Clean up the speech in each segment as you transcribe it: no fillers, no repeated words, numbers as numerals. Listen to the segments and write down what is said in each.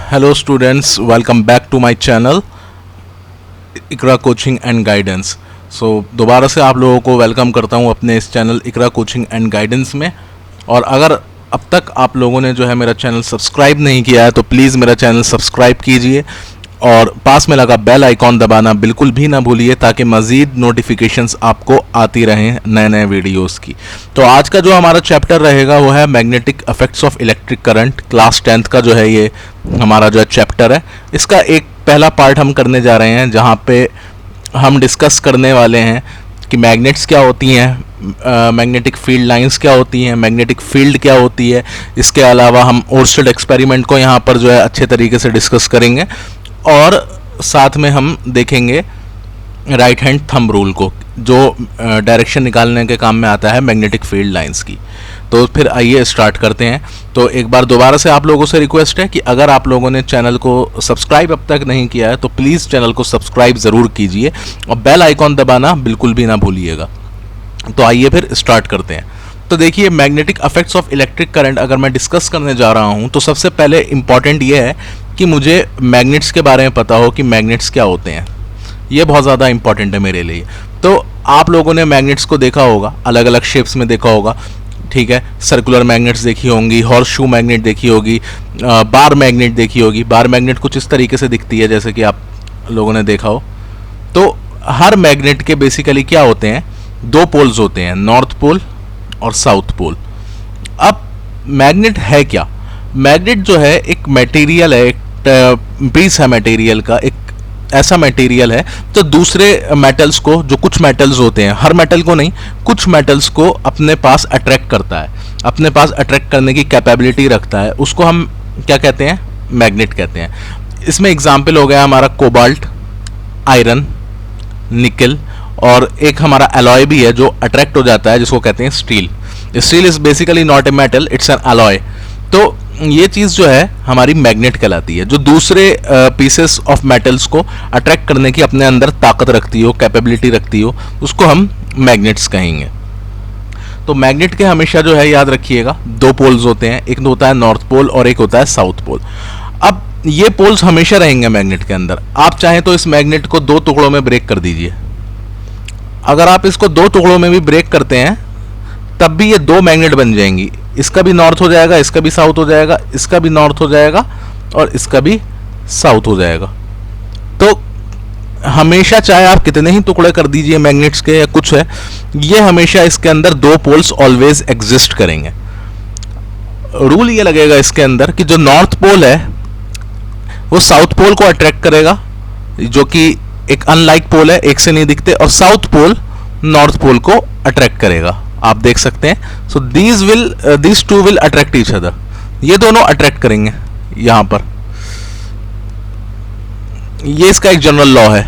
Hello students, welcome back to my channel Iqra coaching and guidance. दोबारा से आप लोगों को वेलकम करता हूं अपने इस channel Iqra coaching and guidance में। और अगर अब तक आप लोगों ने जो है मेरा चैनल सब्सक्राइब नहीं किया है तो प्लीज़ मेरा चैनल सब्सक्राइब कीजिए और पास में लगा बेल आइकॉन दबाना बिल्कुल भी ना भूलिए ताकि मज़ीद नोटिफिकेशंस आपको आती रहें नए नए वीडियोस की। तो आज का जो हमारा चैप्टर रहेगा वो है magnetic effects of electric current. Class 10th का जो है ये हमारा जो है चैप्टर है। इसका एक पहला पार्ट हम करने जा रहे हैं जहाँ पे हम डिस्कस करने वाले हैं कि मैग्नेट्स क्या होती हैं, मैग्नेटिक फील्ड लाइंस क्या होती हैं, मैग्नेटिक फील्ड क्या होती है। इसके अलावा हम ओर्स्टेड एक्सपेरिमेंट को यहाँ पर जो है अच्छे तरीके से डिस्कस करेंगे और साथ में हम देखेंगे राइट हैंड थंब रूल को जो डायरेक्शन निकालने के काम में आता है मैग्नेटिक फील्ड लाइंस की। तो फिर आइए स्टार्ट करते हैं। तो एक बार दोबारा से आप लोगों से रिक्वेस्ट है कि अगर आप लोगों ने चैनल को सब्सक्राइब अब तक नहीं किया है तो प्लीज़ चैनल को सब्सक्राइब ज़रूर कीजिए और बेल आइकॉन दबाना बिल्कुल भी ना भूलिएगा। तो आइए फिर स्टार्ट करते हैं। तो देखिए, magnetic effects of electric current अगर मैं डिस्कस करने जा रहा हूँ तो सबसे पहले इम्पॉर्टेंट ये है कि मुझे मैग्नेट्स के बारे में पता हो कि मैग्नेट्स क्या होते हैं। ये बहुत ज़्यादा इंपॉर्टेंट है मेरे लिए। तो आप लोगों ने मैग्नेट्स को देखा होगा, अलग अलग शेप्स में देखा होगा, ठीक है। सर्कुलर मैग्नेट्स देखी होंगी, हॉर्स शू मैग्नेट देखी होगी, बार मैग्नेट देखी होगी। बार मैग्नेट कुछ इस तरीके से दिखती है जैसे कि आप लोगों ने देखा हो। तो हर मैग्नेट के बेसिकली क्या होते हैं, दो पोल्स होते हैं, नॉर्थ पोल और साउथ पोल। अब मैग्नेट है क्या? मैग्नेट जो है एक मटेरियल है, एक पीस है मटेरियल का, एक ऐसा मटेरियल है जो दूसरे मेटल्स को, जो कुछ मेटल्स होते हैं, हर मेटल को नहीं, कुछ मेटल्स को अपने पास अट्रैक्ट करता है, अपने पास अट्रैक्ट करने की कैपेबिलिटी रखता है। उसको हम क्या कहते हैं? मैग्नेट कहते हैं। इसमें एग्जाम्पल हो गया हमारा कोबाल्ट, आयरन, निकल, और एक हमारा अलॉय भी है जो अट्रैक्ट हो जाता है जिसको कहते हैं steel. Steel is basically not a metal, it's an alloy. तो ये चीज़ जो है हमारी मैग्नेट कहलाती है, जो दूसरे पीसेस ऑफ मेटल्स को अट्रैक्ट करने की अपने अंदर ताकत रखती हो, कैपेबिलिटी रखती हो, उसको हम मैग्नेट्स कहेंगे। तो मैग्नेट के हमेशा जो है याद रखिएगा दो पोल्स होते हैं, एक होता है नॉर्थ पोल और एक होता है साउथ पोल। अब ये पोल्स हमेशा रहेंगे मैग्नेट के अंदर। आप चाहें तो इस मैग्नेट को दो टुकड़ों में ब्रेक कर दीजिए। अगर आप इसको दो टुकड़ों में भी ब्रेक करते हैं तब भी ये दो मैग्नेट बन जाएंगी। इसका भी नॉर्थ हो जाएगा, इसका भी साउथ हो जाएगा, इसका भी नॉर्थ हो जाएगा और इसका भी साउथ हो जाएगा। तो हमेशा चाहे आप कितने ही टुकड़े कर दीजिए मैग्नेट्स के या कुछ है, ये हमेशा इसके अंदर दो पोल्स ऑलवेज एग्जिस्ट करेंगे। रूल ये लगेगा इसके अंदर कि जो नॉर्थ पोल है वो साउथ पोल को अट्रैक्ट करेगा, जो कि एक अनलाइक पोल है, एक से नहीं दिखते, और साउथ पोल नॉर्थ पोल को अट्रैक्ट करेगा। आप देख सकते हैं। So these two will attract each other. ये दोनों अट्रैक्ट करेंगे यहां पर। ये इसका एक जनरल लॉ है।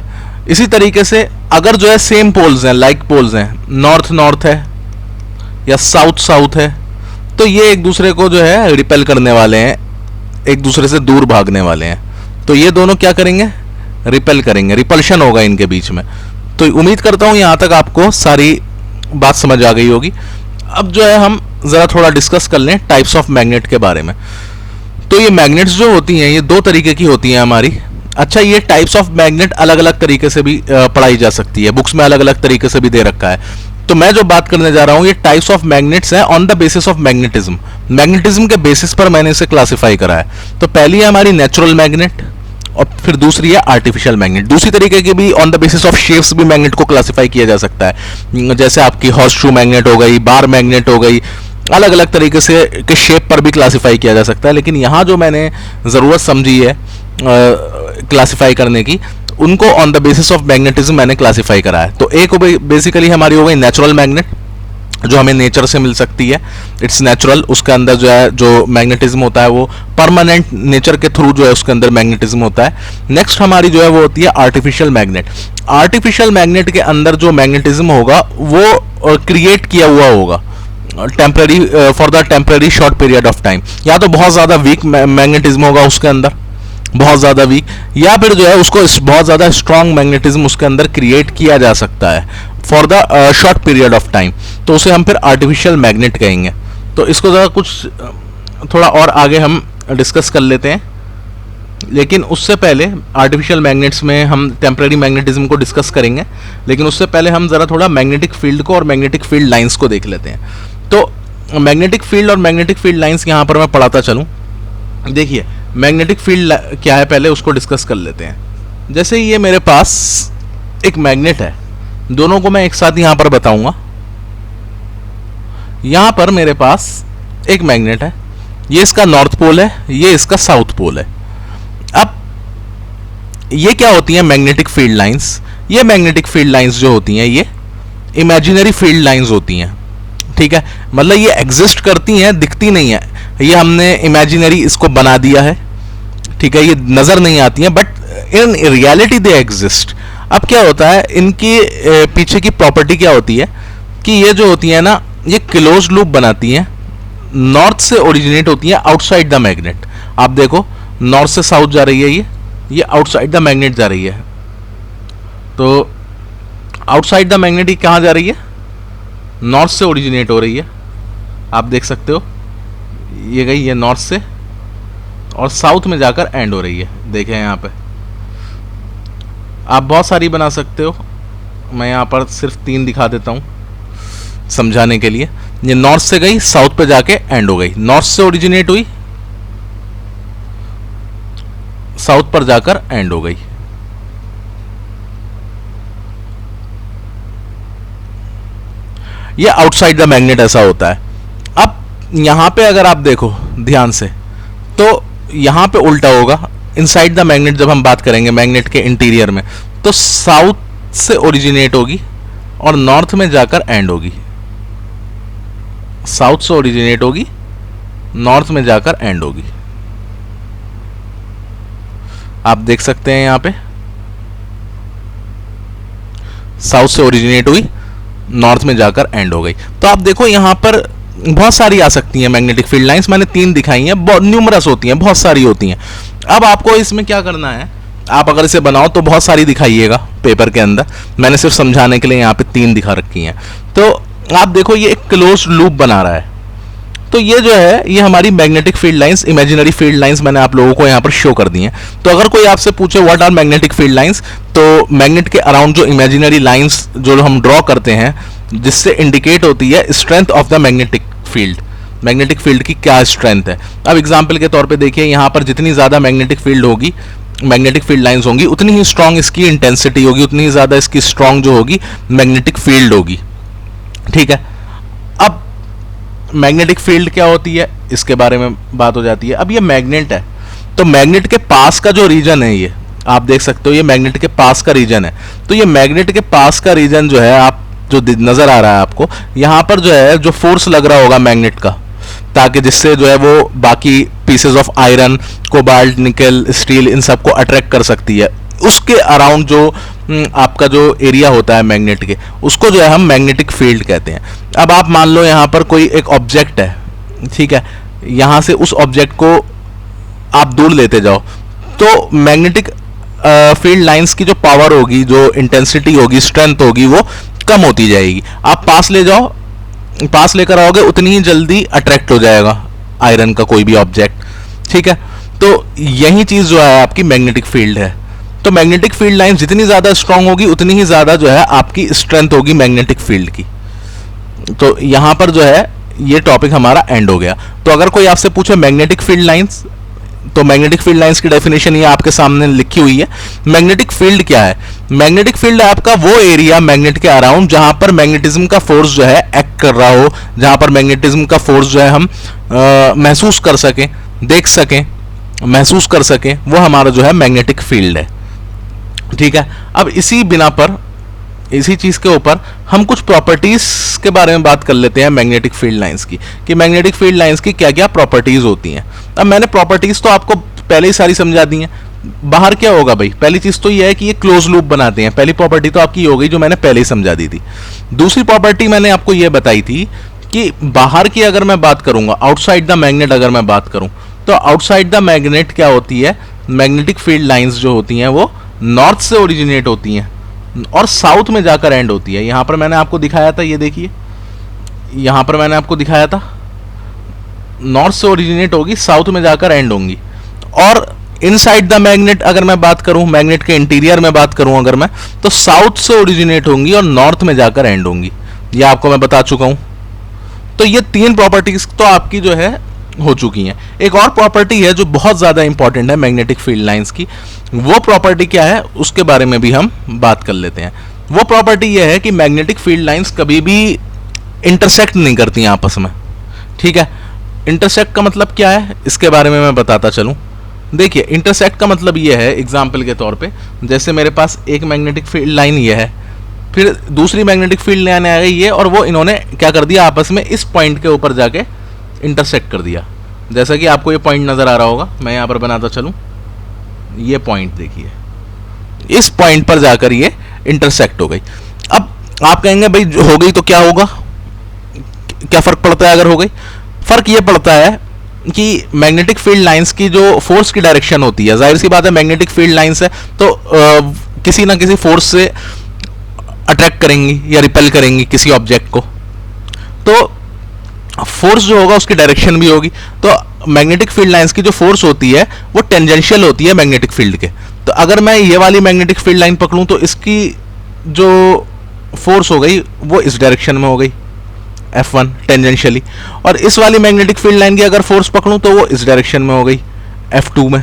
इसी तरीके से अगर जो है सेम पोल्स हैं, लाइक पोल्स हैं, नॉर्थ नॉर्थ है या साउथ साउथ है, तो ये एक दूसरे को जो है रिपेल करने वाले हैं, एक दूसरे से दूर भागने वाले हैं। तो ये दोनों क्या करेंगे? रिपेल करेंगे, रिपल्शन होगा इनके बीच में। तो उम्मीद करता हूं यहां तक आपको सारी बात समझ आ गई होगी। अब जो है हम ज़रा थोड़ा डिस्कस कर लें टाइप्स ऑफ मैग्नेट के बारे में। तो ये मैग्नेट्स जो होती हैं ये दो तरीके की होती हैं हमारी। अच्छा, ये टाइप्स ऑफ मैग्नेट अलग अलग तरीके से भी पढ़ाई जा सकती है, बुक्स में अलग अलग तरीके से भी दे रखा है। तो मैं जो बात करने जा रहा हूँ ये टाइप्स ऑफ मैग्नेट्स हैं on the basis of magnetism. Magnetism के बेसिस पर मैंने इसे क्लासीफाई करा है। तो पहली है हमारी नेचुरल मैग्नेट और फिर दूसरी है आर्टिफिशियल मैग्नेट। दूसरी तरीके की भी on the basis of shapes भी मैग्नेट को क्लासिफाई किया जा सकता है, जैसे आपकी हॉर्स शू मैग्नेट हो गई, बार मैग्नेट हो गई, अलग अलग तरीके से के शेप पर भी क्लासिफाई किया जा सकता है। लेकिन यहाँ जो मैंने ज़रूरत समझी है क्लासिफाई करने की, उनको on the basis of magnetism मैंने क्लासिफाई करा है। तो एक बेसिकली हमारी हो गई नेचुरल मैग्नेट, जो हमें नेचर से मिल सकती है, इट्स नेचुरल। उसके अंदर जो है जो मैग्नेटिज्म होता है वो परमानेंट नेचर के थ्रू जो है उसके अंदर मैग्नेटिज्म होता है। नेक्स्ट हमारी जो है वो होती है आर्टिफिशियल मैग्नेट। आर्टिफिशियल मैग्नेट के अंदर जो मैग्नेटिज्म होगा वो क्रिएट किया हुआ होगा temporary, for the temporary short period of time. या तो बहुत ज़्यादा वीक मैग्नेटिज्म होगा उसके अंदर, बहुत ज़्यादा वीक, या फिर जो है उसको बहुत ज़्यादा स्ट्रॉन्ग मैग्नेटिज्म उसके अंदर क्रिएट किया जा सकता है for the short period of time. तो उसे हम फिर आर्टिफिशियल मैग्नेट कहेंगे। तो इसको ज़रा कुछ थोड़ा और आगे हम डिस्कस कर लेते हैं। लेकिन उससे पहले आर्टिफिशियल मैग्नेट्स में हम टेम्पररी मैग्नेटिज्म को डिस्कस करेंगे, लेकिन उससे पहले हम ज़रा थोड़ा मैग्नेटिक फील्ड को और मैग्नेटिक फील्ड लाइंस को देख लेते हैं। तो मैग्नेटिक फील्ड और मैग्नेटिक फील्ड लाइंस यहाँ पर मैं पढ़ाता चलूँ। देखिए मैग्नेटिक फील्ड क्या है पहले उसको डिस्कस कर लेते हैं। जैसे ये मेरे पास एक मैग्नेट है, दोनों को मैं एक साथ यहाँ पर बताऊँगा। यहाँ पर मेरे पास एक मैग्नेट है, ये इसका नॉर्थ पोल है, ये इसका साउथ पोल है। अब ये क्या होती हैं मैग्नेटिक फील्ड लाइंस? ये मैग्नेटिक फील्ड लाइंस जो होती हैं ये इमेजिनरी फील्ड लाइंस होती हैं, ठीक है। मतलब ये एग्जिस्ट करती हैं, दिखती नहीं है, ये हमने इमेजिनरी इसको बना दिया है, ठीक है। ये नज़र नहीं आती हैं but in reality they exist. अब क्या होता है, इनकी पीछे की प्रॉपर्टी क्या होती है कि ये जो होती है ना, ये क्लोज लूप बनाती हैं, नॉर्थ से ओरिजिनेट होती हैं आउटसाइड द मैग्नेट। आप देखो नॉर्थ से साउथ जा रही है, ये आउटसाइड द मैग्नेट जा रही है। तो आउटसाइड द मैग्नेट ये कहाँ जा रही है? नॉर्थ से ओरिजिनेट हो रही है, आप देख सकते हो। ये गई ये नॉर्थ से और साउथ में जाकर एंड हो रही है। देखें यहाँ पे आप बहुत सारी बना सकते हो, मैं यहाँ पर सिर्फ 3 दिखा देता हूँ समझाने के लिए। ये नॉर्थ से गई, साउथ पे जाके एंड हो गई, नॉर्थ से ओरिजिनेट हुई, साउथ पर जाकर एंड हो गई। ये आउटसाइड द मैग्नेट ऐसा होता है। अब यहां पे अगर आप देखो ध्यान से तो यहां पे उल्टा होगा। इनसाइड द मैग्नेट जब हम बात करेंगे मैग्नेट के इंटीरियर में, तो साउथ से ओरिजिनेट होगी और नॉर्थ में जाकर एंड होगी। साउथ से ओरिजिनेट होगी, नॉर्थ में जाकर एंड होगी। आप देख सकते हैं यहां पे साउथ से ओरिजिनेट हुई, नॉर्थ में जाकर एंड हो गई। तो आप देखो यहां पर बहुत सारी आ सकती हैं मैग्नेटिक फील्ड लाइंस, मैंने 3 दिखाई हैं, बहुत न्यूमरस होती हैं, बहुत सारी होती हैं। अब आपको इसमें क्या करना है, आप अगर इसे बनाओ तो बहुत सारी दिखाइएगा पेपर के अंदर, मैंने सिर्फ समझाने के लिए यहाँ पे 3 दिखा रखी हैं। तो आप देखो ये एक क्लोज लूप बना रहा है। तो ये जो है ये हमारी magnetic field lines, imaginary field lines मैंने आप लोगों को यहाँ पर शो कर दी हैं। तो अगर कोई आपसे पूछे what are magnetic field lines, तो मैग्नेट के अराउंड जो इमेजिनरी लाइंस जो हम ड्रॉ करते हैं, जिससे इंडिकेट होती है strength of the magnetic field, magnetic field की क्या स्ट्रेंथ है। अब एग्जाम्पल के तौर पर देखिए, यहाँ पर जितनी ज़्यादा मैग्नेटिक फील्ड होगी, मैग्नेटिक फील्ड लाइंस होंगी, उतनी ही स्ट्रांग इसकी इंटेंसिटी होगी, उतनी ही ज़्यादा इसकी स्ट्रांग जो होगी मैग्नेटिक फील्ड होगी, ठीक है। अब मैग्नेटिक फील्ड क्या होती है इसके बारे में बात हो जाती है। अब ये मैग्नेट है, तो मैग्नेट के पास का जो रीजन है, ये आप देख सकते हो, ये मैग्नेट के पास का रीजन है। तो ये मैग्नेट के पास का रीजन जो है, आप जो नजर आ रहा है आपको यहाँ पर, जो है जो फोर्स लग रहा होगा मैग्नेट का, ताकि जिससे जो है वो बाकी पीसेस ऑफ आयरन, कोबाल्ट, निकल, स्टील, इन सबको अट्रैक्ट कर सकती है। उसके अराउंड जो आपका जो एरिया होता है मैग्नेट के, उसको जो है हम मैग्नेटिक फील्ड कहते हैं। अब आप मान लो यहाँ पर कोई एक ऑब्जेक्ट है, ठीक है, यहाँ से उस ऑब्जेक्ट को आप दूर लेते जाओ, तो मैग्नेटिक फील्ड लाइंस की जो पावर होगी, जो इंटेंसिटी होगी, स्ट्रेंथ होगी, वो कम होती जाएगी। आप पास ले जाओ, पास लेकर आओगे, उतनी ही जल्दी अट्रैक्ट हो जाएगा आयरन का कोई भी ऑब्जेक्ट, ठीक है। तो यही चीज जो है आपकी मैग्नेटिक फील्ड है। तो मैग्नेटिक फील्ड लाइन जितनी ज्यादा स्ट्रांग होगी, उतनी ही ज्यादा जो है आपकी स्ट्रेंथ होगी मैग्नेटिक फील्ड की। तो यहां पर जो है ये टॉपिक हमारा एंड हो गया। तो अगर कोई आपसे पूछे मैग्नेटिक फील्ड लाइंस, तो मैग्नेटिक फील्ड लाइंस की डेफिनेशन ये आपके सामने लिखी हुई है। मैग्नेटिक फील्ड क्या है? मैग्नेटिक फील्ड है आपका वो एरिया मैग्नेट के अराउंड जहां पर मैग्नेटिज्म का फोर्स जो है एक्ट कर रहा हो, जहां पर मैग्नेटिज्म का फोर्स जो है हम महसूस कर सकें, देख सकें, महसूस कर सकें, वो हमारा जो है मैग्नेटिक फील्ड है, ठीक है। अब इसी बिना पर, इसी चीज के ऊपर हम कुछ प्रॉपर्टीज के बारे में बात कर लेते हैं मैग्नेटिक फील्ड लाइंस की, कि मैग्नेटिक फील्ड लाइंस की क्या क्या प्रॉपर्टीज होती हैं। अब मैंने प्रॉपर्टीज तो आपको पहले ही सारी समझा दी हैं। बाहर क्या होगा भाई? पहली चीज तो ये है कि ये क्लोज लूप बनाते हैं। पहली प्रॉपर्टी तो आपकी हो गई जो मैंने पहले ही समझा दी थी। दूसरी प्रॉपर्टी मैंने आपको ये बताई थी कि बाहर की अगर मैं बात करूंगा, आउटसाइड द मैग्नेट अगर मैं बात करूं, तो आउटसाइड द मैग्नेट क्या होती है, मैग्नेटिक फील्ड लाइंस जो होती हैं वो नॉर्थ से ओरिजिनेट होती हैं और साउथ में जाकर एंड होती है। यहां पर मैंने आपको दिखाया था, ये देखिए, यहां पर मैंने आपको दिखाया था, नॉर्थ से ओरिजिनेट होगी, साउथ में जाकर एंड होंगी। और इनसाइड द मैग्नेट अगर मैं बात करूं, मैग्नेट के इंटीरियर में बात करूं अगर मैं, तो साउथ से ओरिजिनेट होंगी और नॉर्थ में जाकर एंड होंगी, ये आपको मैं बता चुका हूं। तो ये 3 प्रॉपर्टीज तो आपकी जो है हो चुकी हैं। एक और प्रॉपर्टी है जो बहुत ज़्यादा इंपॉर्टेंट है मैग्नेटिक फील्ड लाइंस की, वो प्रॉपर्टी क्या है उसके बारे में भी हम बात कर लेते हैं। वो प्रॉपर्टी ये है कि मैग्नेटिक फील्ड लाइंस कभी भी इंटरसेक्ट नहीं करती हैं आपस में, ठीक है। इंटरसेक्ट का मतलब क्या है इसके बारे में मैं बताता चलूं। देखिए, इंटरसेक्ट का मतलब ये है, एग्जाम्पल के तौर पे जैसे मेरे पास एक मैग्नेटिक फील्ड लाइन ये है, फिर दूसरी मैग्नेटिक फील्ड लाइन आ गई ये, और वो इन्होंने क्या कर दिया, आपस में इस पॉइंट के ऊपर जाके इंटरसेक्ट कर दिया। जैसा कि आपको ये पॉइंट नज़र आ रहा होगा, मैं यहाँ पर बनाता चलूँ, ये पॉइंट देखिए, इस पॉइंट पर जाकर ये इंटरसेक्ट हो गई। अब आप कहेंगे भाई हो गई तो क्या होगा, क्या फ़र्क पड़ता है अगर हो गई? फ़र्क ये पड़ता है कि मैग्नेटिक फील्ड लाइंस की जो फोर्स की डायरेक्शन होती है, जाहिर सी बात है मैग्नेटिक फील्ड लाइंस है तो किसी ना किसी फोर्स से अट्रैक्ट करेंगी या रिपेल करेंगी किसी ऑब्जेक्ट को, तो फोर्स जो होगा उसकी डायरेक्शन भी होगी। तो मैग्नेटिक फील्ड लाइंस की जो फोर्स होती है वो टेंजेंशियल होती है मैग्नेटिक फील्ड के। तो अगर मैं ये वाली मैग्नेटिक फील्ड लाइन पकड़ूं तो इसकी जो फोर्स हो गई वो इस डायरेक्शन में हो गई F1 टेंजेंशियली, और इस वाली मैग्नेटिक फील्ड लाइन की अगर फोर्स पकड़ूं तो वो इस डायरेक्शन में हो गई F2 में।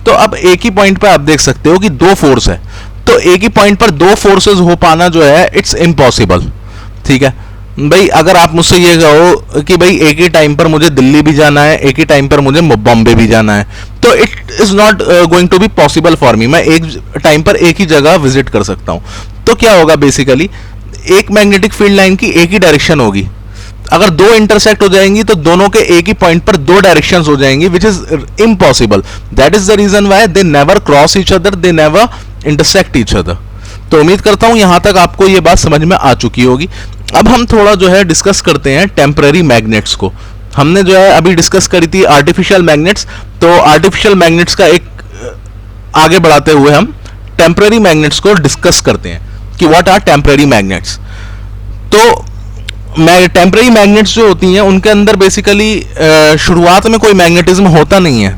तो अब एक ही पॉइंट पर आप देख सकते हो कि 2 फोर्स है, तो एक ही पॉइंट पर 2 फोर्सेस हो पाना जो है इट्स इम्पॉसिबल, ठीक है भाई। अगर आप मुझसे ये कहो कि भाई एक ही टाइम पर मुझे दिल्ली भी जाना है, एक ही टाइम पर मुझे बॉम्बे भी जाना है, तो it is not going to be possible for me. मैं एक टाइम पर एक ही जगह विजिट कर सकता हूँ। तो क्या होगा बेसिकली, एक मैग्नेटिक फील्ड लाइन की एक ही डायरेक्शन होगी, अगर 2 इंटरसेक्ट हो जाएंगी तो दोनों के एक ही पॉइंट पर 2 डायरेक्शंस हो जाएंगी, which is impossible. That is the reason why they never cross each other, they never intersect each other. तो उम्मीद करता हूं यहां तक आपको ये बात समझ में आ चुकी होगी। अब हम थोड़ा जो है डिस्कस करते हैं टेम्परेरी मैग्नेट्स को। हमने जो है अभी डिस्कस करी थी आर्टिफिशियल मैग्नेट्स, तो आर्टिफिशियल मैग्नेट्स का एक आगे बढ़ाते हुए हम टेम्परेरी मैग्नेट्स को डिस्कस करते हैं कि व्हाट आर टेम्परेरी मैग्नेट्स। तो टेम्परेरी मैग्नेट्स जो होती हैं उनके अंदर बेसिकली शुरुआत में कोई मैग्नेटिज्म होता नहीं है,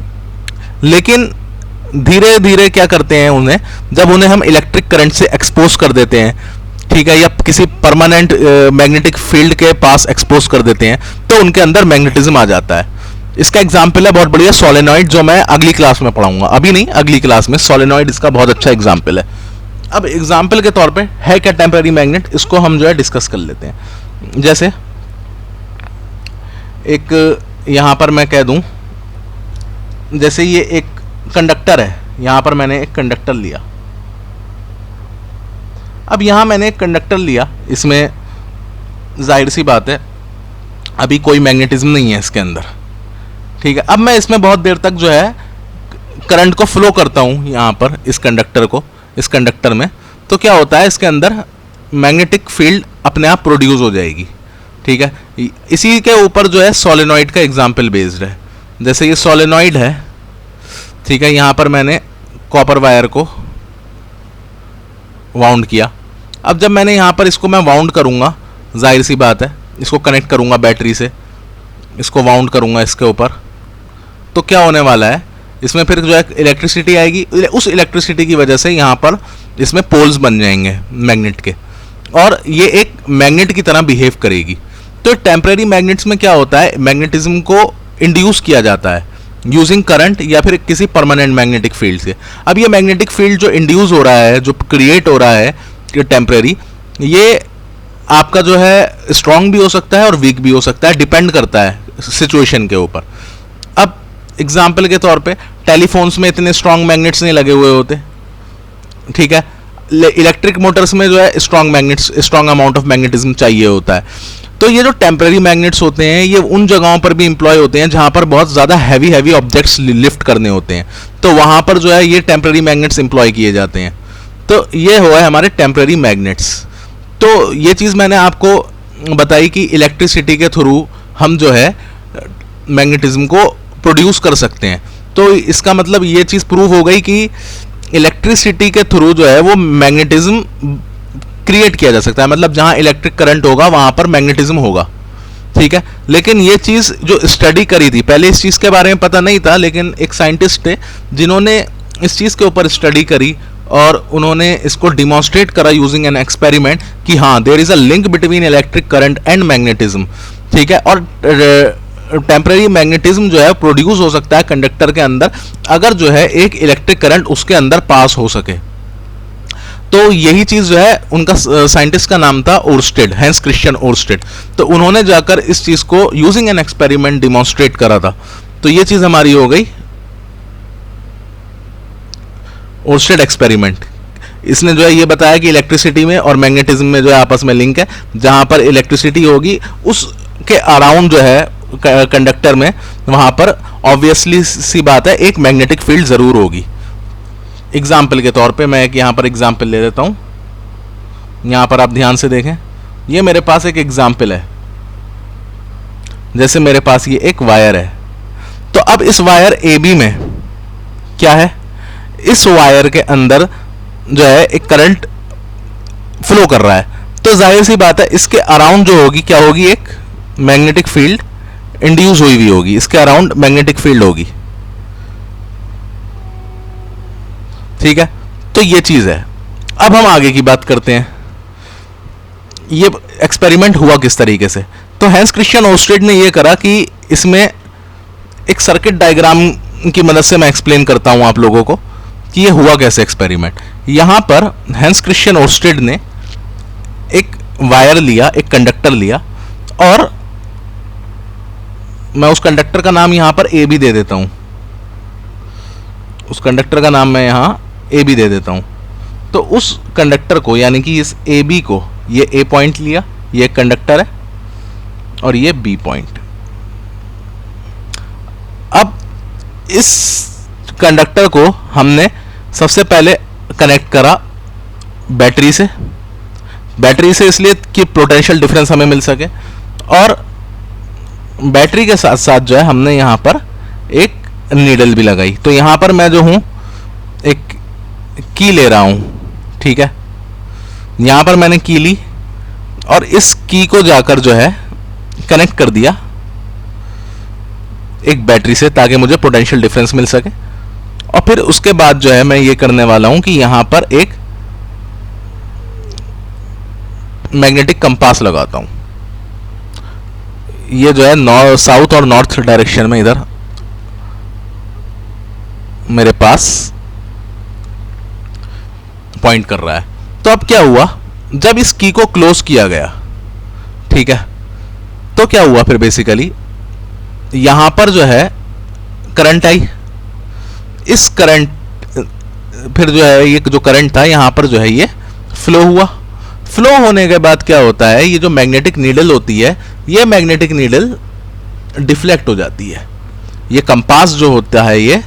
लेकिन धीरे धीरे क्या करते हैं उन्हें, जब उन्हें हम इलेक्ट्रिक करंट से एक्सपोज कर देते हैं, ठीक है, या किसी परमानेंट मैग्नेटिक फील्ड के पास एक्सपोज कर देते हैं, तो उनके अंदर मैग्नेटिज्म आ जाता है। इसका एग्जाम्पल है बहुत बढ़िया सोलेनॉइड, जो मैं अगली क्लास में पढ़ाऊंगा, अभी नहीं अगली क्लास में। सोलेनॉइड इसका बहुत अच्छा एग्जाम्पल है। अब एग्जाम्पल के तौर पे है क्या टेम्परेरी मैग्नेट, इसको हम जो है डिस्कस कर लेते हैं। जैसे एक यहाँ पर मैं कह दूं, जैसे ये एक कंडक्टर है, यहाँ पर मैंने एक कंडक्टर लिया। अब यहाँ मैंने एक कंडक्टर लिया, इसमें जाहिर सी बात है अभी कोई मैग्नेटिज्म नहीं है इसके अंदर, ठीक है। अब मैं इसमें बहुत देर तक जो है करंट को फ्लो करता हूँ यहाँ पर इस कंडक्टर को, इस कंडक्टर में, तो क्या होता है इसके अंदर मैग्नेटिक फील्ड अपने आप प्रोड्यूस हो जाएगी, ठीक है। इसी के ऊपर जो है सोलेनॉइड का एग्जाम्पल बेस्ड है। जैसे ये सोलेनॉइड है, ठीक है, यहाँ पर मैंने कॉपर वायर को वाउंड किया। अब जब मैंने यहाँ पर इसको मैं वाउंड करूँगा, जाहिर सी बात है इसको कनेक्ट करूँगा बैटरी से, इसको वाउंड करूँगा इसके ऊपर, तो क्या होने वाला है, इसमें फिर जो है इलेक्ट्रिसिटी आएगी। उस इलेक्ट्रिसिटी की वजह से यहाँ पर इसमें पोल्स बन जाएंगे मैग्नेट के, और ये एक मैग्नेट की तरह बिहेव करेगी। तो टेम्परेरी मैग्नेट्स में क्या होता है, मैग्नेटिज्म को इंड्यूस किया जाता है यूजिंग करंट या फिर किसी परमानेंट मैग्नेटिक फील्ड से। अब ये मैग्नेटिक फील्ड जो इंड्यूस हो रहा है, जो क्रिएट हो रहा है टेम्परेरी, ये आपका जो है स्ट्रांग भी हो सकता है और वीक भी हो सकता है, डिपेंड करता है सिचुएशन के ऊपर। अब एग्जाम्पल के तौर पे टेलीफोन्स में इतने स्ट्रांग मैग्नेट्स नहीं लगे हुए होते, ठीक है। इलेक्ट्रिक मोटर्स में जो है स्ट्रांग अमाउंट ऑफ मैग्नेटिज्म चाहिए होता है। तो ये जो टेम्परेरी मैग्नेट्स होते हैं ये उन जगहों पर भी इंप्लॉय होते हैं जहां पर बहुत ज़्यादा हैवी ऑब्जेक्ट्स लिफ्ट करने होते हैं, तो वहां पर जो है ये टेम्परेरी मैग्नेट्स इंप्लॉय किए जाते हैं। तो ये हुआ है हमारे टेम्परेरी मैग्नेट्स। तो ये चीज़ मैंने आपको बताई कि इलेक्ट्रिसिटी के थ्रू हम जो है मैग्नेटिज्म को प्रोड्यूस कर सकते हैं। तो इसका मतलब ये चीज़ प्रूव हो गई कि इलेक्ट्रिसिटी के थ्रू जो है वो मैग्नेटिज्म क्रिएट किया जा सकता है, मतलब जहां इलेक्ट्रिक करंट होगा वहां पर मैग्नेटिज्म होगा। ठीक है। लेकिन ये चीज़ जो स्टडी करी थी, पहले इस चीज़ के बारे में पता नहीं था, लेकिन एक साइंटिस्ट थे जिन्होंने इस चीज़ के ऊपर स्टडी करी और उन्होंने इसको डिमॉन्स्ट्रेट करा यूजिंग एन एक्सपेरिमेंट कि हाँ there is a link between electric current and magnetism. ठीक है। और टेम्पररी मैग्नेटिज्म जो है प्रोड्यूस हो सकता है कंडक्टर के अंदर अगर जो है एक इलेक्ट्रिक करंट उसके अंदर पास हो सके। तो यही चीज जो है उनका साइंटिस्ट का नाम था ओर्स्टेड, हैंस क्रिश्चियन ओर्स्टेड। तो उन्होंने जाकर इस चीज को यूजिंग एन एक्सपेरिमेंट डिमॉन्स्ट्रेट करा था। तो ये चीज हमारी हो गई ओर्स्टेड एक्सपेरिमेंट। इसने जो है ये बताया कि इलेक्ट्रिसिटी में और मैग्नेटिज्म में जो है आपस में लिंक है, जहां पर इलेक्ट्रिसिटी होगी उसके अराउंड जो है कंडक्टर में, वहां पर ऑब्वियसली सी बात है एक मैग्नेटिक फील्ड जरूर होगी। एग्जाम्पल के तौर पे मैं एक यहां पर एग्जाम्पल ले लेता हूं। यहां पर आप ध्यान से देखें, ये मेरे पास एक एग्जाम्पल है। जैसे मेरे पास ये एक वायर है, तो अब इस वायर ए बी में क्या है, इस वायर के अंदर जो है एक करंट फ्लो कर रहा है। तो जाहिर सी बात है इसके अराउंड जो होगी क्या होगी, एक मैग्नेटिक फील्ड इंड्यूस हुई होगी, इसके अराउंड मैग्नेटिक फील्ड होगी। ठीक है। तो ये चीज है। अब हम आगे की बात करते हैं, ये एक्सपेरिमेंट हुआ किस तरीके से। तो हैंस क्रिश्चियन ओर्स्टेड ने ये करा कि इसमें एक सर्किट डायग्राम की मदद से मैं एक्सप्लेन करता हूं आप लोगों को कि ये हुआ कैसे एक्सपेरिमेंट। यहां पर हैंस क्रिश्चियन ओर्स्टेड ने एक वायर लिया, एक कंडक्टर लिया, और मैं उस कंडक्टर का नाम यहां पर ए बी दे देता हूं। उस कंडक्टर का नाम मैं यहां ए बी दे देता हूं। तो उस कंडक्टर को यानी कि इस ए बी को, ये ए पॉइंट लिया, ये कंडक्टर है, और ये बी पॉइंट। अब इस कंडक्टर को हमने सबसे पहले कनेक्ट करा बैटरी से। बैटरी से इसलिए कि पोटेंशियल डिफरेंस हमें मिल सके, और बैटरी के साथ साथ जो है हमने यहां पर एक नीडल भी लगाई। तो यहां पर मैं जो हूं एक की ले रहा हूं। ठीक है। यहां पर मैंने की ली और इस की को जाकर जो है कनेक्ट कर दिया एक बैटरी से, ताकि मुझे पोटेंशियल डिफरेंस मिल सके। और फिर उसके बाद जो है मैं ये करने वाला हूं कि यहां पर एक मैग्नेटिक कंपास लगाता हूं। ये जो है साउथ और नॉर्थ डायरेक्शन में इधर मेरे पास पॉइंट कर रहा है। तो अब क्या हुआ, जब इस की को क्लोज किया गया, ठीक है, तो क्या हुआ फिर बेसिकली यहां पर जो है करंट आई। इस करंट फिर जो है ये जो करंट था यहां पर जो है ये फ्लो हुआ। फ्लो होने के बाद क्या होता है, ये जो मैग्नेटिक नीडल होती है, ये मैग्नेटिक नीडल डिफ्लेक्ट हो जाती है। ये कंपास जो होता है, ये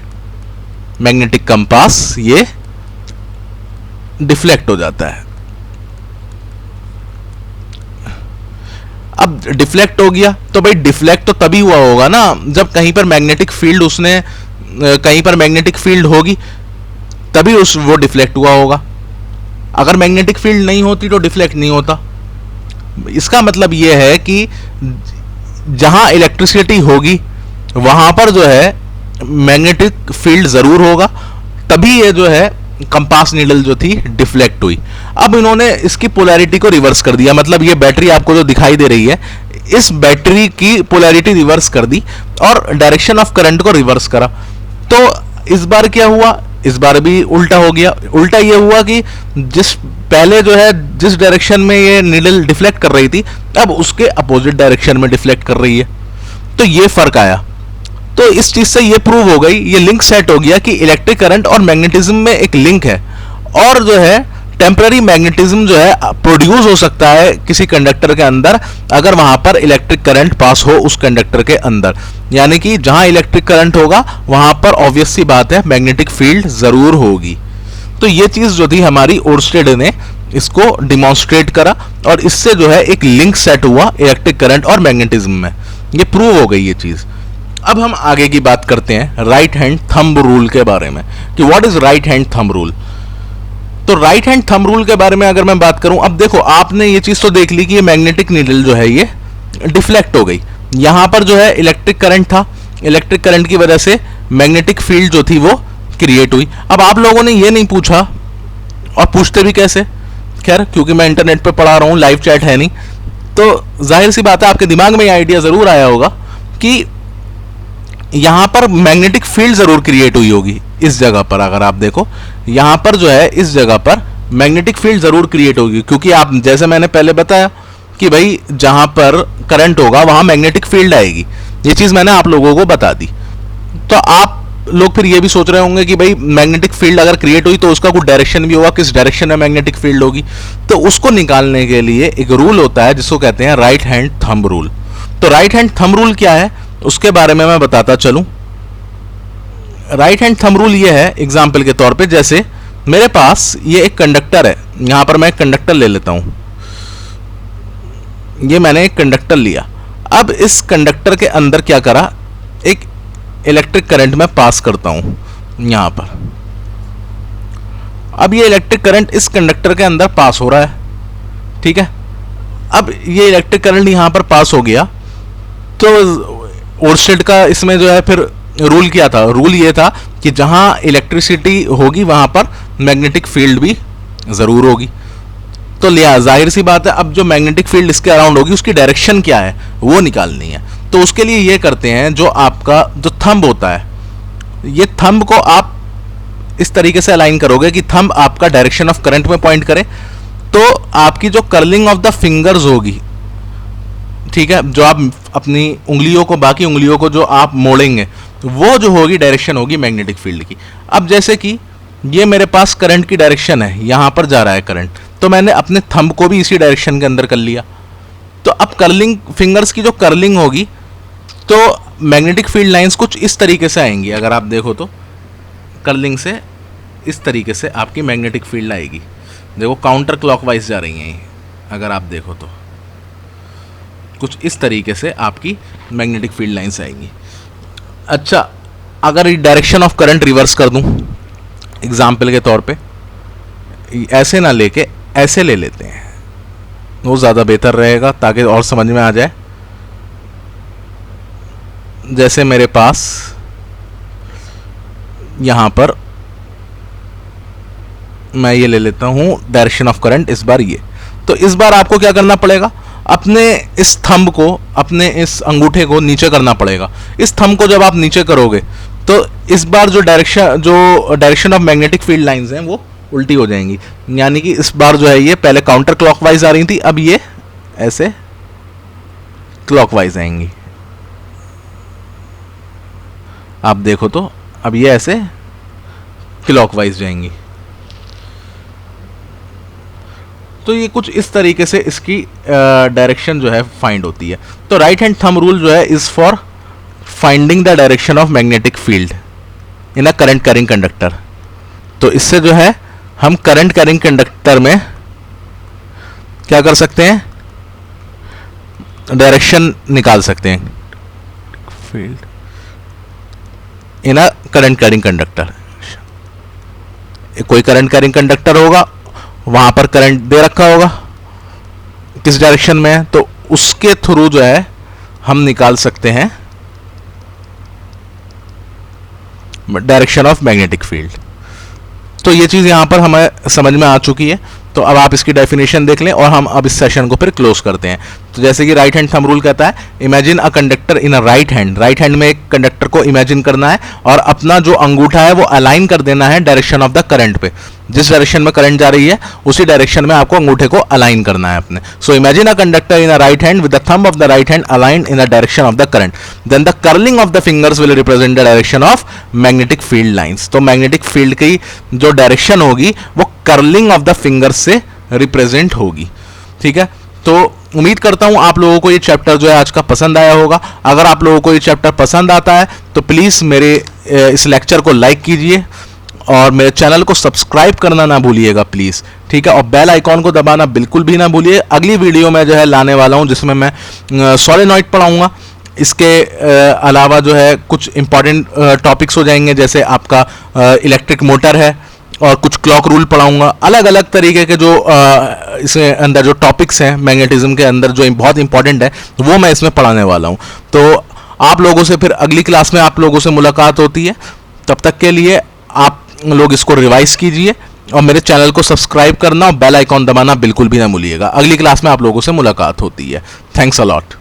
मैग्नेटिक कंपास, ये डिफ्लेक्ट हो जाता है। अब डिफ्लेक्ट हो गया तो भाई डिफ्लेक्ट तो तभी हुआ होगा ना जब कहीं पर मैग्नेटिक फील्ड उसने कहीं पर मैग्नेटिक फील्ड होगी तभी वो डिफ्लेक्ट हुआ होगा। अगर मैग्नेटिक फील्ड नहीं होती तो डिफ्लेक्ट नहीं होता। इसका मतलब यह है कि जहां इलेक्ट्रिसिटी होगी वहां पर जो है मैग्नेटिक फील्ड जरूर होगा, तभी ये जो है कंपास नीडल जो थी डिफ्लेक्ट हुई। अब इन्होंने इसकी पोलैरिटी को रिवर्स कर दिया, मतलब ये बैटरी आपको जो दिखाई दे रही है, इस बैटरी की पोलैरिटी रिवर्स कर दी और डायरेक्शन ऑफ करंट को रिवर्स करा। तो इस बार क्या हुआ, इस बार भी उल्टा हो गया। उल्टा ये हुआ कि जिस पहले जो है जिस डायरेक्शन में ये नीडल डिफ्लेक्ट कर रही थी, अब उसके अपोजिट डायरेक्शन में डिफ्लेक्ट कर रही है। तो ये फर्क आया। तो इस चीज से ये प्रूव हो गई, ये लिंक सेट हो गया कि इलेक्ट्रिक करंट और मैग्नेटिज्म में एक लिंक है, और जो है टेम्पररी मैग्नेटिज्म जो है प्रोड्यूस हो सकता है किसी कंडक्टर के अंदर अगर वहां पर इलेक्ट्रिक करंट पास हो उस कंडक्टर के अंदर। यानी कि जहां इलेक्ट्रिक करंट होगा वहां पर ऑब्वियस सी बात है मैग्नेटिक फील्ड जरूर होगी। तो ये चीज जो थी हमारी ओर्स्टेड ने इसको डिमॉन्स्ट्रेट करा और इससे जो है एक लिंक सेट हुआ इलेक्ट्रिक करंट और मैग्नेटिज्म में। ये प्रूव हो गई ये चीज। अब हम आगे की बात करते हैं राइट हैंड थंब रूल के बारे में कि what is right hand thumb rule. तो राइट हैंड थंब रूल के बारे में अगर मैं बात करूं, अब देखो आपने ये चीज तो देख ली कि ये मैग्नेटिक नीडल जो है ये डिफ्लेक्ट हो गई। यहाँ पर जो है इलेक्ट्रिक करंट था, इलेक्ट्रिक करंट की वजह से मैग्नेटिक फील्ड जो थी वो क्रिएट हुई। अब आप लोगों ने ये नहीं पूछा, और पूछते भी कैसे, खैर क्योंकि मैं इंटरनेट पे पढ़ा रहा हूँ, लाइव चैट है नहीं, तो जाहिर सी बात है आपके दिमाग में ये आइडिया ज़रूर आया होगा कि यहाँ पर मैग्नेटिक फील्ड ज़रूर क्रिएट हुई होगी। इस जगह पर अगर आप देखो, यहाँ पर जो है इस जगह पर मैग्नेटिक फील्ड ज़रूर क्रिएट होगी, क्योंकि आप जैसे मैंने पहले बताया कि भाई जहाँ पर करंट होगा वहाँ मैग्नेटिक फील्ड आएगी। ये चीज़ मैंने आप लोगों को बता दी। तो आप लोग फिर ये भी सोच रहे होंगे कि भाई मैग्नेटिक फील्ड अगर क्रिएट हुई तो उसका कुछ डायरेक्शन भी होगा, किस डायरेक्शन में मैग्नेटिक फील्ड होगी। तो उसको निकालने के लिए एक रूल होता है जिसको कहते हैं राइट हैंड थंब रूल। तो राइट हैंड थंब रूल क्या है उसके बारे में मैं बताता चलूं। राइट हैंड थंब रूल ये है, एग्जाम्पल के तौर पे जैसे मेरे पास ये एक कंडक्टर है, यहां पर मैं एक कंडक्टर ले लेता हूं, ये मैंने एक कंडक्टर लिया। अब इस कंडक्टर के अंदर क्या करा, एक इलेक्ट्रिक करंट मैं पास करता हूं यहां पर। अब ये इलेक्ट्रिक करंट इस कंडक्टर के अंदर पास हो रहा है, ठीक है। अब ये इलेक्ट्रिक करंट यहां पर पास हो गया, तो ओर्स्टेड का इसमें जो है फिर रूल क्या था, रूल ये था कि जहां इलेक्ट्रिसिटी होगी वहां पर मैग्नेटिक फील्ड भी जरूर होगी। तो लिया जाहिर सी बात है, अब जो मैग्नेटिक फील्ड इसके अराउंड होगी उसकी डायरेक्शन क्या है वो निकालनी है। तो उसके लिए ये करते हैं, जो आपका जो थंब होता है, ये थंब को आप इस तरीके से अलाइन करोगे कि थंब आपका डायरेक्शन ऑफ करंट में पॉइंट करे, तो आपकी जो कर्लिंग ऑफ द फिंगर्स होगी, ठीक है, जो आप अपनी उंगलियों को, बाकी उंगलियों को जो आप मोड़ेंगे, वो जो होगी डायरेक्शन होगी मैग्नेटिक फील्ड की। अब जैसे कि ये मेरे पास करंट की डायरेक्शन है, यहां पर जा रहा है करंट, तो मैंने अपने थंब को भी इसी डायरेक्शन के अंदर कर लिया। तो अब कर्लिंग फिंगर्स की जो कर्लिंग होगी, तो मैग्नेटिक फील्ड लाइंस कुछ इस तरीके से आएंगी। अगर आप देखो तो कर्लिंग से इस तरीके से आपकी मैग्नेटिक फील्ड आएगी। देखो काउंटर क्लॉकवाइज जा रही हैं ये, अगर आप देखो तो कुछ इस तरीके से आपकी मैग्नेटिक फील्ड लाइंस आएंगी। अच्छा, अगर डायरेक्शन ऑफ करंट रिवर्स कर दूं एग्जाम्पल के तौर पे, ऐसे ना लेके ऐसे ले लेते हैं, वो ज़्यादा बेहतर रहेगा ताकि और समझ में आ जाए। जैसे मेरे पास यहाँ पर मैं ये ले लेता हूँ डायरेक्शन ऑफ करंट, इस बार ये। तो इस बार आपको क्या करना पड़ेगा, अपने इस थंब को, अपने इस अंगूठे को नीचे करना पड़ेगा। इस थंब को जब आप नीचे करोगे तो इस बार जो direction of magnetic field lines हैं वो उल्टी हो जाएंगी। यानी कि इस बार जो है ये पहले काउंटर क्लॉकवाइज आ रही थी, अब ये ऐसे क्लॉकवाइज आएंगी। आप देखो तो अब ये ऐसे क्लॉकवाइज जाएंगी। तो ये कुछ इस तरीके से इसकी डायरेक्शन जो है फाइंड होती है। तो राइट हैंड थंब रूल जो है is for finding the direction of magnetic field in a current carrying conductor. तो इससे जो है हम करंट कैरिंग कंडक्टर में क्या कर सकते हैं, डायरेक्शन निकाल सकते हैं field in a current carrying conductor. कोई करंट कैरिंग कंडक्टर होगा, वहां पर करंट दे रखा होगा किस डायरेक्शन में है, तो उसके थ्रू जो है हम निकाल सकते हैं डायरेक्शन ऑफ मैग्नेटिक फील्ड। तो ये चीज़ यहाँ पर हमें समझ में आ चुकी है। तो अब आप इसकी डेफिनेशन देख लें और हम अब इस सेशन को फिर क्लोज करते हैं। तो जैसे कि राइट हैंड थंब रूल कहता है, imagine a conductor in a right hand. Right hand में एक कंडक्टर को इमेजिन करना है और अपना जो अंगूठा है वो अलाइन कर देना है डायरेक्शन ऑफ द करंट पे। जिस डायरेक्शन में करंट जा रही है उसी डायरेक्शन में आपको अंगूठे को अलाइन करना है अपने। So imagine a conductor in a right hand with the thumb of the right hand aligned in the direction of the current, then the curling of the fingers will represent the direction of magnetic field lines. तो magnetic field की जो direction होगी वो curling of the fingers से represent होगी। ठीक है, तो उम्मीद करता हूं आप लोगों को ये चैप्टर जो है आज का पसंद आया होगा। अगर आप लोगों को ये चैप्टर पसंद आता है तो प्लीज़ मेरे इस लेक्चर को लाइक कीजिए और मेरे चैनल को सब्सक्राइब करना ना भूलिएगा प्लीज़। ठीक है, और बेल आइकॉन को दबाना बिल्कुल भी ना भूलिए। अगली वीडियो में जो है लाने वाला हूं जिसमें मैं सोलेनॉइड पढ़ाऊंगा। इसके अलावा जो है कुछ इंपॉर्टेंट टॉपिक्स हो जाएंगे, जैसे आपका इलेक्ट्रिक मोटर है, और कुछ क्लॉक रूल पढ़ाऊंगा। अलग अलग तरीके के जो इसके अंदर जो टॉपिक्स हैं मैग्नेटिज्म के अंदर जो बहुत इंपॉर्टेंट है वो मैं इसमें पढ़ाने वाला हूँ। तो आप लोगों से फिर अगली क्लास में आप लोगों से मुलाकात होती है। तब तक के लिए आप लोग इसको रिवाइज कीजिए और मेरे चैनल को सब्सक्राइब करना और बेल आइकॉन दबाना बिल्कुल भी ना भूलिएगा। अगली क्लास में आप लोगों से मुलाकात होती है। Thanks a lot.